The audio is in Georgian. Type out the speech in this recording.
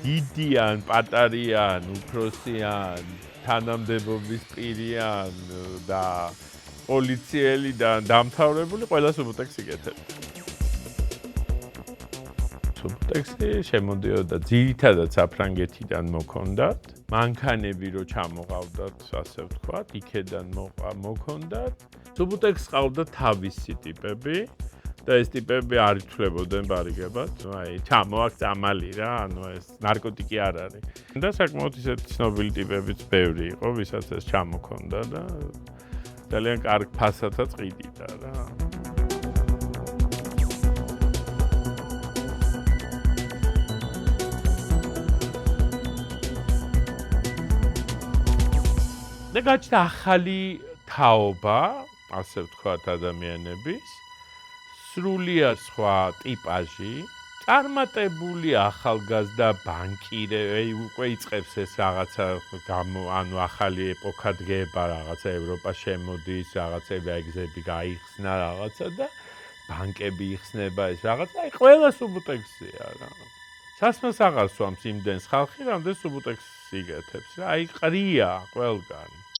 დიდიან, პატარიან, უფროსიან, თანამდებობის პირიან და პოლიციელიდან დამთავრებული ყველა Subutex იკეთებდა. Subutex-ი შემოდიოდა ძირითადად საფრანგეთიდან მოქონდათ, მანქანები რო ჩამოყავდათ, ასე ვთქვათ, იქედან მოქონდათ. Subutex-ს ყავდა თავისი ტიპები და ეს ტიპები არ ითვლებოდნენ ბარიგებად, აი, ჩამოაქვს წამალი რა, ანუ ეს ნარკოტიკი არ არის. და საკმაოდ ისეთი ცნობილი ტიპებიც ბევრი იყო, ვისაც ეს ჩამოქონდა და ძალიან კარგ ფასადაც ყიდიდა რა. და გაჩნდა ახალი თაობა, ასე ვთქვათ, ადამიანების, სრულიად სხვა ტიპაჟი, წარმატებული ახალგაზრდა ბანკირები, უკვე იწყებს ეს რაღაცა ანუ ახალი ეპოქა დგება, რაღაცა ევროპა შემოდის, რაღაცები ეგზები გაიხსნა რაღაცა და ბანკები იხსნება ეს რაღაცა, აი ყველა Subutex-ია რა. სასმელს აღარ სვამს იმდენს ხალხი, რამდენს Subutex-ს იკეთებს რა, აი ყრია ყველგან.